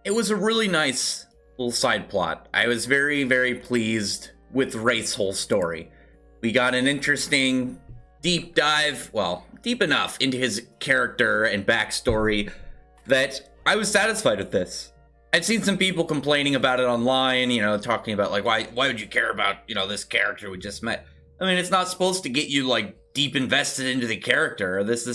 it was a really nice little side plot. I was very, very pleased with Wraith's whole story. We got an interesting deep dive, well, deep enough into his character and backstory that I was satisfied with this. I've seen some people complaining about it online, talking about like, why would you care about, this character we just met? I mean, it's not supposed to get you like deep invested into the character. These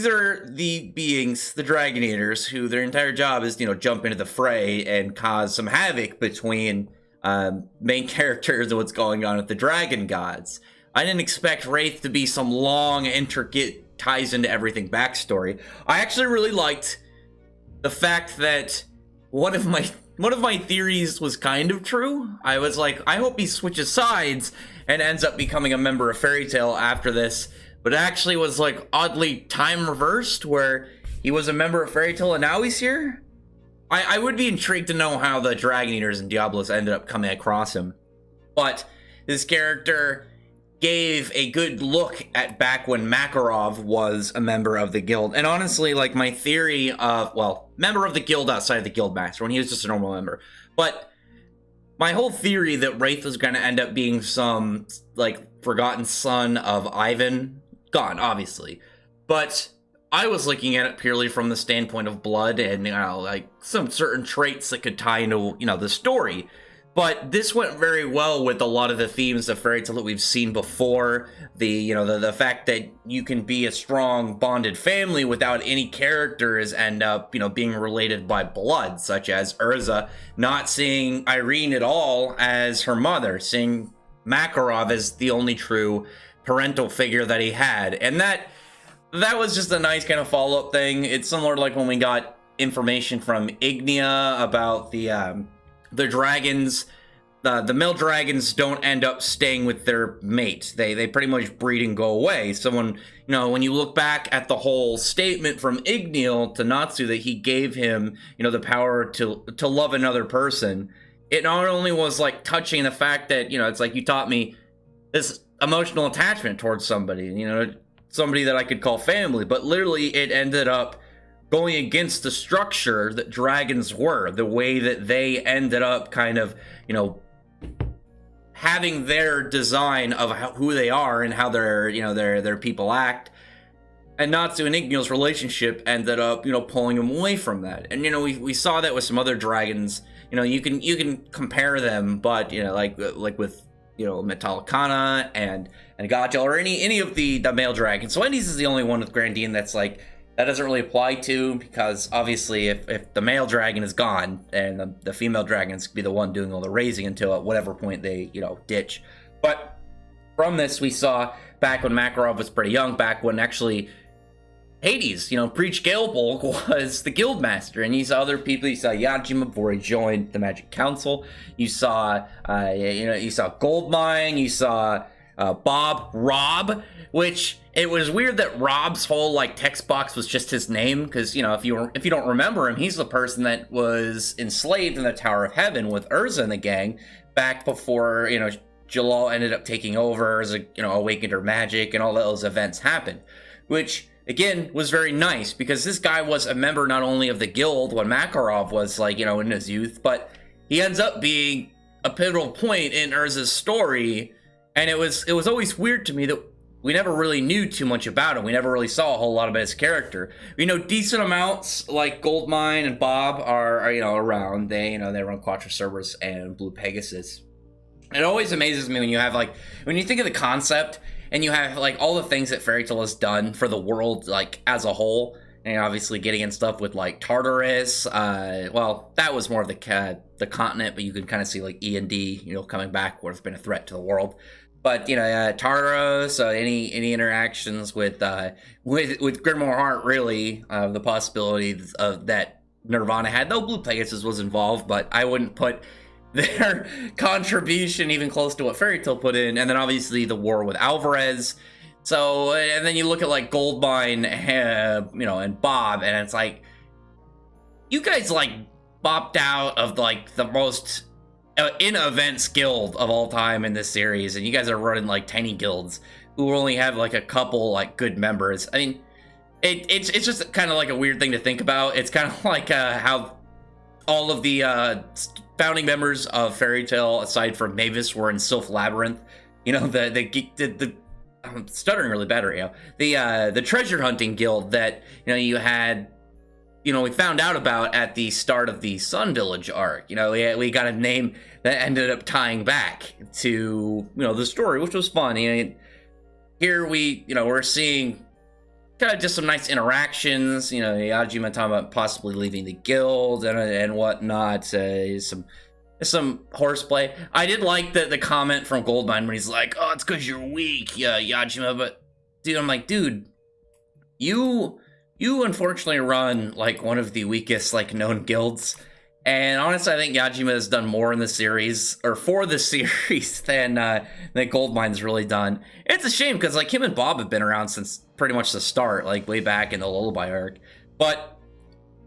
are the beings, the Dragon Eaters, who their entire job is, jump into the fray and cause some havoc between main characters and what's going on with the Dragon Gods. I didn't expect Wraith to be some long, intricate, ties into everything backstory. I actually really liked the fact that one of my theories was kind of true. I was like, I hope he switches sides and ends up becoming a member of Fairy Tail after this. But it actually was like oddly time reversed, where he was a member of Fairy Tail and now he's here. I would be intrigued to know how the Dragon Eaters and Diablos ended up coming across him. But this character gave a good look at back when Makarov was a member of the guild. And honestly, like my theory of, member of the guild outside of the guildmaster, when he was just a normal member. But my whole theory that Wraith was going to end up being some, like, forgotten son of Ivan, gone, obviously. But I was looking at it purely from the standpoint of blood and, like, some certain traits that could tie into, the story. But this went very well with a lot of the themes of Fairy Tail that we've seen before. The fact that you can be a strong bonded family without any characters end up, being related by blood, such as Urza not seeing Irene at all as her mother, seeing Makarov as the only true parental figure that he had. And that was just a nice kind of follow-up thing. It's similar to like when we got information from Ignia about the dragons. The male dragons don't end up staying with their mate. They pretty much breed and go away. So when you look back at the whole statement from Ignil to Natsu that he gave him, the power to love another person, it not only was like touching the fact that, it's like you taught me this emotional attachment towards somebody, somebody that I could call family, but literally it ended up going against the structure that dragons were, the way that they ended up kind of, having their design of who they are and how their people act. And Natsu and Ignil's relationship ended up, pulling him away from that. And, we saw that with some other dragons. You can compare them, but, like with, Metallicana and Gotcha, or any of the male dragons. So Wendy's is the only one with Grandine that's like, that doesn't really apply to, because obviously if the male dragon is gone, and the female dragons could be the one doing all the raising until at whatever point they, ditch. But from this, we saw back when Makarov was pretty young, back when actually Hades, Preach Galebulk was the guild master, and you saw other people. You saw Yajima before he joined the Magic Council. You saw, you saw Goldmine. You saw Rob, which it was weird that Rob's whole like text box was just his name, because if you don't remember him, he's the person that was enslaved in the Tower of Heaven with Urza and the gang back before Jalal ended up taking over as awakened her magic and all those events happened, which again was very nice because this guy was a member not only of the guild when Makarov was like in his youth, but he ends up being a pivotal point in Urza's story. And it was always weird to me that we never really knew too much about him. We never really saw a whole lot about his character. Decent amounts like Goldmine and Bob are around. They run Quattro Cerberus and Blue Pegasus. It always amazes me when you have when you think of the concept and you have all the things that Fairy Tail has done for the world as a whole. And obviously getting in stuff with Tartarus. That was more of the continent, but you can kind of see E&D, coming back where it's been a threat to the world. But Tartarus, any interactions with Grimoire Heart, really, the possibilities of that Nirvana had. Though Blue Pegasus was involved, but I wouldn't put their contribution even close to what Fairy Tail put in. And then obviously the war with Alvarez. So, and then you look at Goldmine, and Bob, and it's you guys bopped out of the most in events guild of all time in this series, and you guys are running tiny guilds who only have a couple good members. I mean, It's just kind of like a weird thing to think about. It's kind of like how all of the founding members of Fairy Tail, aside from Mavis, were in Sylph Labyrinth. You know, the I'm stuttering really bad right now. The treasure hunting guild that, you know, you had, you know, we found out about at the start of the Sun Village arc. You know, we got a name that ended up tying back to, you know, the story, which was fun. And here we're seeing kind of just some nice interactions. You know, Yajima talking about possibly leaving the guild and whatnot. Some horseplay. I did like the comment from Goldmine when he's like, "Oh, it's because you're weak, yeah, Yajima." But dude, I'm like, dude, you unfortunately run like one of the weakest like known guilds. And honestly, I think Yajima has done more in the series, or for the series, than Goldmine's really done. It's a shame, because like him and Bob have been around since pretty much the start, like way back in the Lullaby arc. But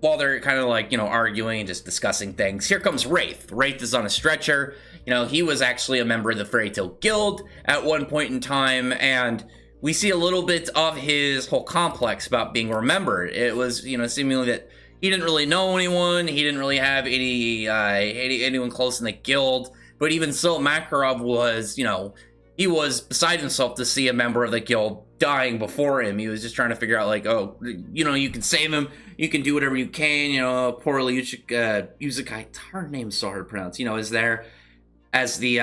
while they're kind of like, you know, arguing and just discussing things, here comes Wraith. Wraith is on a stretcher. You know, he was actually a member of the Fairy Tail Guild at one point in time, and we see a little bit of his whole complex about being remembered. It was, you know, seemingly that he didn't really know anyone. He didn't really have anyone close in the guild. But even so, Makarov was, you know, he was beside himself to see a member of the guild dying before him. He was just trying to figure out, like, oh, you know, you can save him. You can do whatever you can. You know, poor Yuzukai, her name's so hard to pronounce, you know, is there as the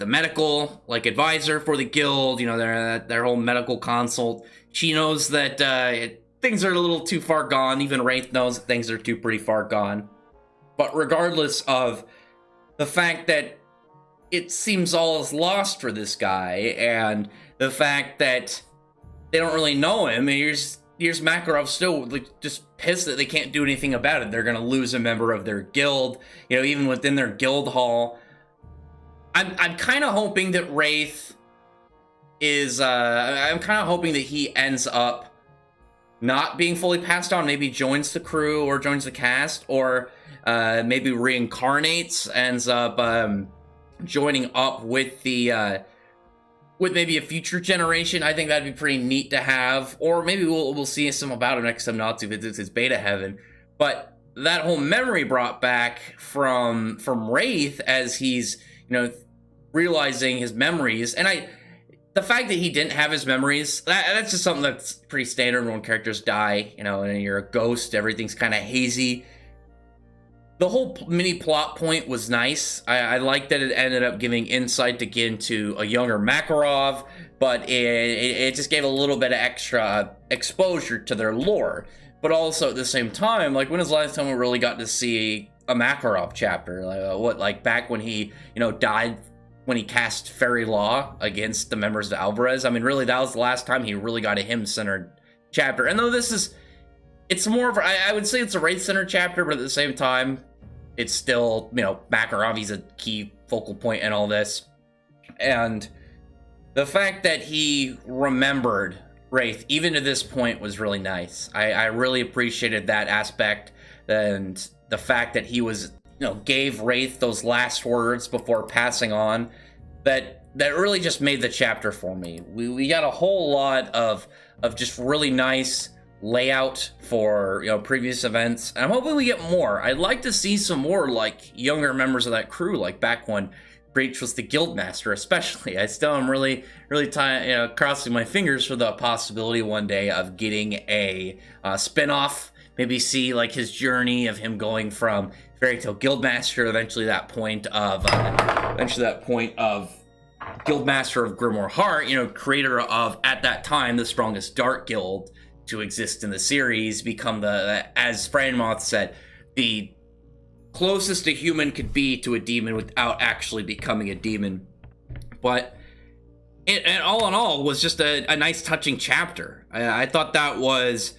medical, like, advisor for the guild. You know, their whole medical consult. She knows that things are a little too far gone. Even Wraith knows that things are pretty far gone. But regardless of the fact that it seems all is lost for this guy, and the fact that they don't really know him, and here's Makarov still like just pissed that they can't do anything about it. They're gonna lose a member of their guild, you know, even within their guild hall. I'm kind of hoping that Wraith is I'm kind of hoping that he ends up not being fully passed on, maybe joins the crew or joins the cast, or maybe reincarnates, ends up joining up with the with maybe a future generation. I think that'd be pretty neat to have, or maybe we'll see some about him next time not to visit his beta heaven. But that whole memory brought back from Wraith as he's, you know, realizing his memories, and the fact that he didn't have his memories, that's just something that's pretty standard when characters die, you know, and you're a ghost, everything's kind of hazy. The whole mini plot point was nice. I like that it ended up giving insight to get into a younger Makarov, but it just gave a little bit of extra exposure to their lore. But also at the same time, like, when was the last time we really got to see a Makarov chapter? Like back when he, you know, died when he cast Fairy Law against the members of Alvarez. I mean, really, that was the last time he really got a him-centered chapter. And though it's more of, I would say it's a Wraith-centered chapter, but at the same time, it's still, you know, Makarov, he's a key focal point in all this. And the fact that he remembered Wraith, even to this point, was really nice. I really appreciated that aspect, and the fact that he was, you know, gave Wraith those last words before passing on, that really just made the chapter for me. We got a whole lot of just really nice layout for, you know, previous events, and I'm hoping we get more. I'd like to see some more, like, younger members of that crew, like back when Breach was the guildmaster, especially. I still am really crossing my fingers for the possibility one day of getting a spin-off. Maybe see, like, his journey of him going from Fairy Tail Guildmaster, eventually that point of Guildmaster of Grimoire Heart, you know, creator of, at that time, the strongest Dark Guild to exist in the series, become as Franmoth said, the closest a human could be to a demon without actually becoming a demon. But it all in all was just a nice, touching chapter. I thought that was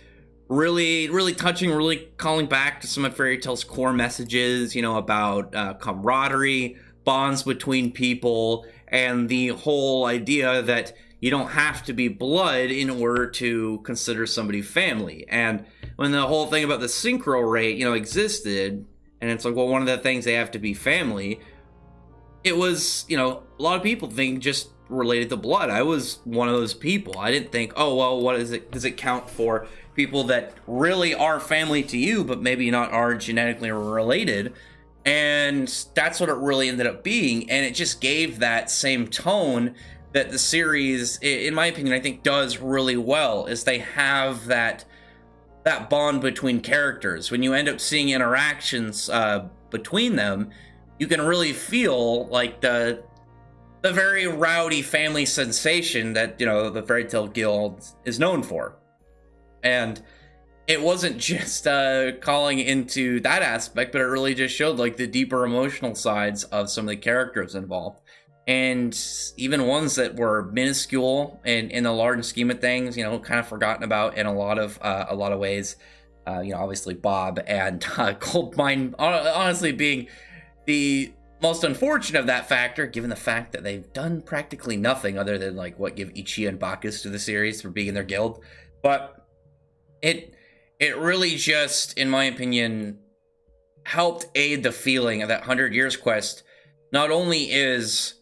really, really touching, really calling back to some of Fairy Tail's core messages, you know, about camaraderie, bonds between people, and the whole idea that you don't have to be blood in order to consider somebody family. And when the whole thing about the synchro rate, you know, existed, and it's like, well, one of the things they have to be family, it was, you know, a lot of people think just related to blood. I was one of those people. I didn't think, oh, well, what is it? Does it count for people that really are family to you, but maybe not are genetically related. And that's what it really ended up being. And it just gave that same tone that the series, in my opinion, I think does really well, is they have that bond between characters. When you end up seeing interactions between them, you can really feel like the very rowdy family sensation that, the Fairy Tale Guild is known for. And it wasn't just calling into that aspect, but it really just showed like the deeper emotional sides of some of the characters involved. And even ones that were minuscule and in the large scheme of things, kind of forgotten about in a lot of ways. Obviously Bob and Goldmine, honestly being the most unfortunate of that factor, given the fact that they've done practically nothing other than give Ichi and Bacchus to the series for being in their guild. But it really just, in my opinion, helped aid the feeling of that 100 Years quest. Not only is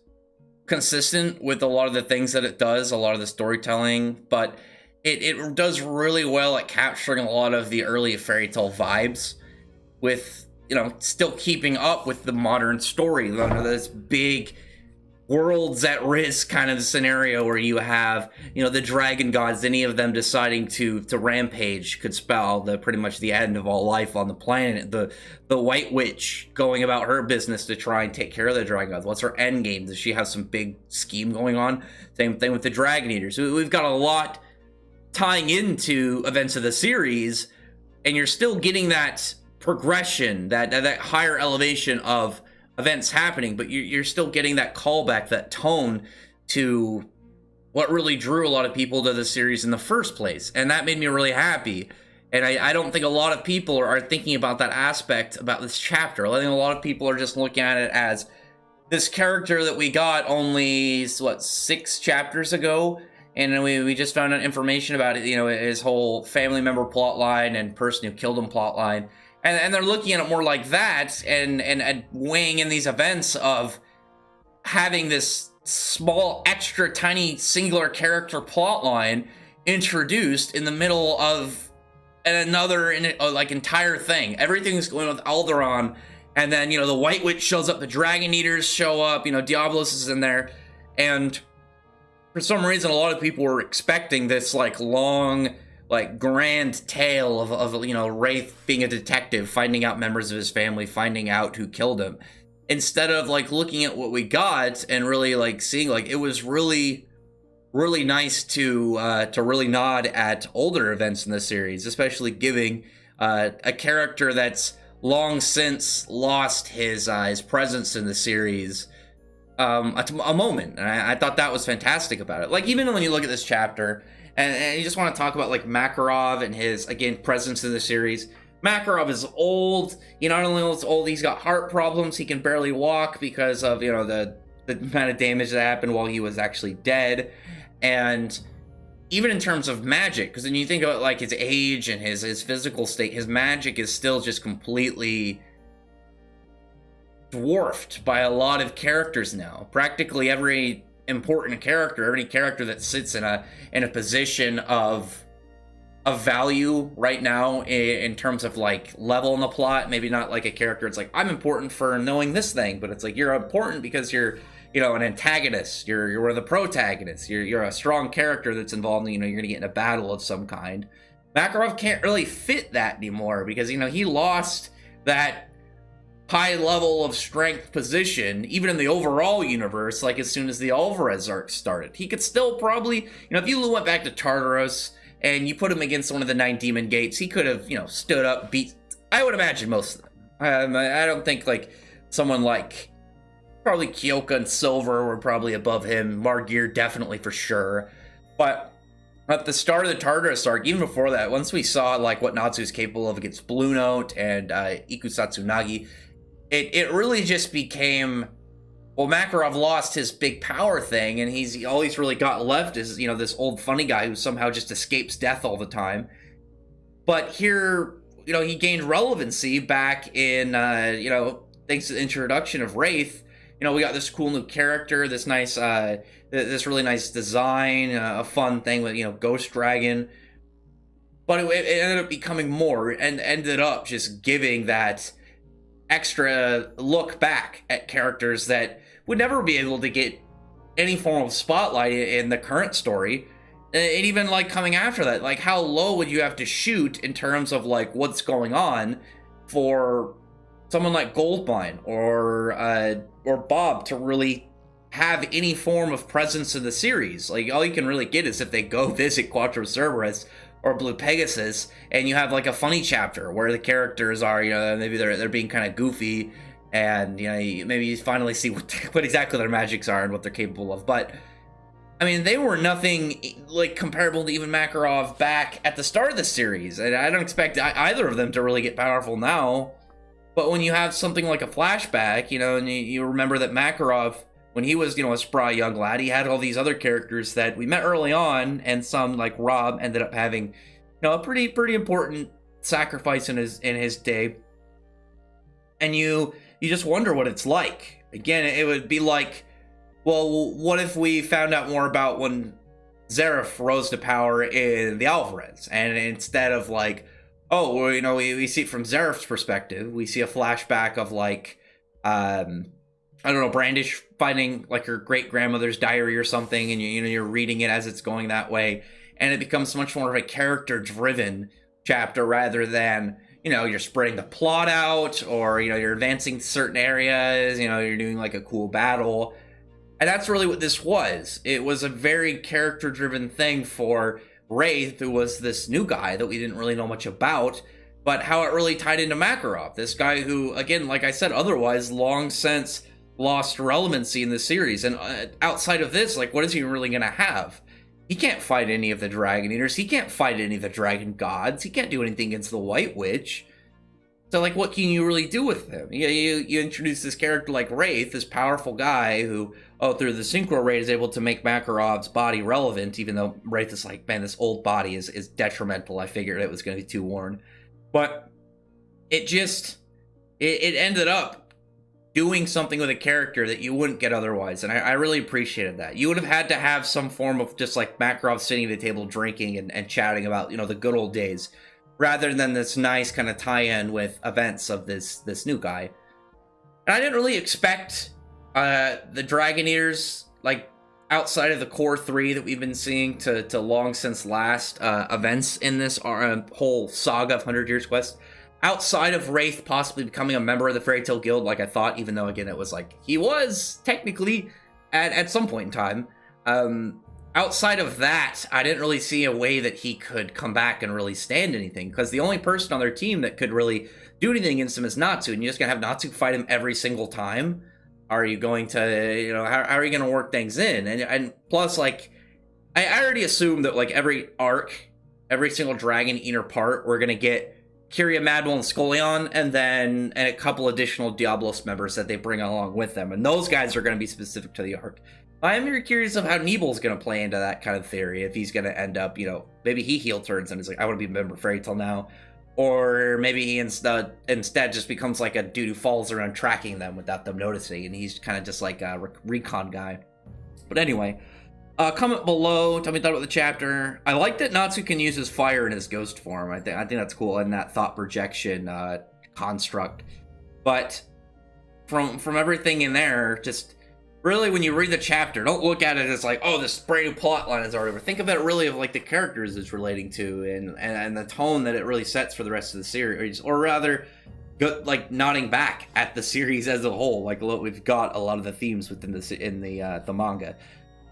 consistent with a lot of the things that it does, a lot of the storytelling, but it does really well at capturing a lot of the early Fairy Tale vibes with, still keeping up with the modern story. This big worlds at risk kind of scenario where you have, the dragon gods, any of them deciding to rampage could spell pretty much the end of all life on the planet. The White Witch going about her business to try and take care of the dragon gods. What's her end game? Does she have some big scheme going on? Same thing with the Dragon Eaters. We've got a lot tying into events of the series, and you're still getting that progression, that higher elevation of events happening, but you're still getting that callback, that tone to what really drew a lot of people to the series in the first place. And that made me really happy. And I don't think a lot of people are thinking about that aspect about this chapter. I think a lot of people are just looking at it as this character that we got only, 6 chapters ago, and we just found out information about it, his whole family member plot line and person who killed him plot line. And they're looking at it more like that and weighing in these events of having this small, extra, tiny, singular character plot line introduced in the middle of another entire thing. Everything's going with Alderaan, and then, the White Witch shows up, the Dragon Eaters show up, Diablos is in there, and for some reason, a lot of people were expecting this, long, grand tale of Wraith being a detective, finding out members of his family, finding out who killed him, instead of looking at what we got and really seeing it was really nice to really nod at older events in the series, especially giving a character that's long since lost his presence in the series a moment. And I thought that was fantastic about it. Even when you look at this chapter, and you just want to talk about Makarov and his, again, presence in the series. Makarov is old. He not only is old, he's got heart problems. He can barely walk because of, the amount of damage that happened while he was actually dead. And even in terms of magic, because when you think about his age and his physical state, his magic is still just completely dwarfed by a lot of characters now. Practically every important character, any character that sits in a position of value right now in terms of level in the plot, maybe not a character it's I'm important for knowing this thing, but it's you're important because you're an antagonist, you're one of the protagonists, you're a strong character that's involved in, you're gonna get in a battle of some kind. Makarov can't really fit that anymore because he lost that high level of strength position, even in the overall universe, as soon as the Alvarez arc started. He could still probably, if you went back to Tartaros and you put him against one of the 9 demon gates, he could have, stood up, beat, I would imagine most of them. I don't think, someone probably Kyoka and Silver were probably above him, Margir definitely for sure. But at the start of the Tartarus arc, even before that, once we saw, what Natsu's capable of against Blue Note and Ikusatsu Nagi, it really just became, Makarov lost his big power thing, and all he's really got left is, this old funny guy who somehow just escapes death all the time. But here, he gained relevancy back in, thanks to the introduction of Wraith. We got this cool new character, this nice, this really nice design, a fun thing with, Ghost Dragon. but it ended up becoming more, and ended up just giving that extra look back at characters that would never be able to get any form of spotlight in the current story. And even like coming after that, like how low would you have to shoot in terms of like what's going on for someone like Goldmine or Bob to really have any form of presence in the series? Like all you can really get is if they go visit Quattro Cerberus or Blue Pegasus, and you have like a funny chapter where the characters are, you know, maybe they're being kind of goofy, and you know, maybe you finally see what exactly their magics are and what they're capable of. But I mean, they were nothing like comparable to even Makarov back at the start of the series, and I don't expect either of them to really get powerful now. But when you have something like a flashback, you know, and you remember that Makarov, when he was, you know, a spry young lad, he had all these other characters that we met early on, and some like Rob ended up having, you know, a pretty important sacrifice in his day. And you just wonder what it's like. Again, it would be like, well, what if we found out more about when Zareth rose to power in the Alvarez, and instead of like, oh, well, you know, we see it from Zareth's perspective, we see a flashback of like, I don't know, Brandish finding like her great grandmother's diary or something, and you're reading it as it's going that way, and it becomes much more of a character driven chapter rather than, you know, you're spreading the plot out, or, you know, you're advancing certain areas, you know, you're doing like a cool battle. And that's really what this was. It was a very character driven thing for Wraith, who was this new guy that we didn't really know much about, but how it really tied into Makarov, this guy who, again, like I said, otherwise long since lost relevancy in the series. And outside of this, like, what is he really going to have? He can't fight any of the Dragon Eaters. He can't fight any of the Dragon Gods. He can't do anything against the White Witch. So, like, what can you really do with him? You introduce this character like Wraith, this powerful guy who, through the Synchro Raid is able to make Makarov's body relevant, even though Wraith is like, man, this old body is detrimental. I figured it was going to be too worn. But it ended up doing something with a character that you wouldn't get otherwise, and I really appreciated that. You would have had to have some form of just like Makarov sitting at a table drinking and chatting about, you know, the good old days, rather than this nice kind of tie-in with events of this new guy. And I didn't really expect the Dragon Eaters, like, outside of the core three that we've been seeing to long since last events in this whole saga of 100 Years Quest, outside of Wraith possibly becoming a member of the Fairy Tale Guild, like I thought, even though, again, it was like, he was technically at some point in time. Outside of that, I didn't really see a way that he could come back and really stand anything, because the only person on their team that could really do anything against him is Natsu, and you're just going to have Natsu fight him every single time? Are you going to, you know, how are you going to work things in? And plus, like, I already assumed that, like, every arc, every single Dragon Eater part, we're going to get Kyria, Madwell, and Skollion, and then a couple additional Diablos members that they bring along with them, and those guys are going to be specific to the arc. I am very curious of how Nebel's going to play into that kind of theory, if he's going to end up, you know, maybe he heel turns and is like, I want to be a member of Fairy Tale now, or maybe he instead just becomes like a dude who follows around tracking them without them noticing, and he's kind of just like a recon guy. But anyway, comment below, tell me your thought about the chapter. I like that Natsu can use his fire in his ghost form. I think that's cool, and that thought projection construct. But from everything in there, just really, when you read the chapter, don't look at it as like, oh, this brand new plot line is already over. Think of it really of like the characters it's relating to, and the tone that it really sets for the rest of the series, or rather, like nodding back at the series as a whole. Like, look, we've got a lot of the themes within the manga.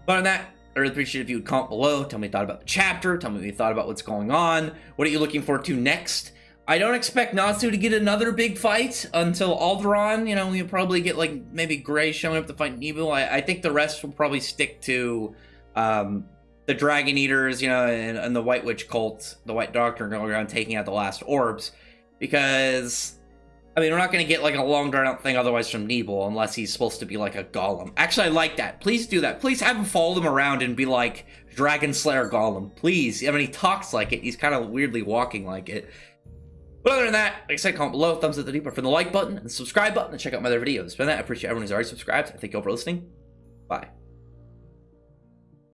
But on that, I really appreciate if you would comment below. Tell me what you thought about the chapter. Tell me what you thought about what's going on. What are you looking forward to next? I don't expect Natsu to get another big fight until Alderaan. You know, we'll probably get, like, maybe Gray showing up to fight Nebel. I think the rest will probably stick to the Dragon Eaters, you know, and the White Witch cult, the White Doctor going around taking out the last orbs. Because, I mean, we're not going to get, like, a long, drawn-out thing otherwise from Nebel, unless he's supposed to be, like, a golem. Actually, I like that. Please do that. Please have him follow them around and be, like, Dragon Slayer Golem. Please. I mean, he talks like it. He's kind of weirdly walking like it. But other than that, like I said, comment below, thumbs up the deeper for the like button and the subscribe button, and check out my other videos. For that, I appreciate everyone who's already subscribed. I thank you all for listening. Bye.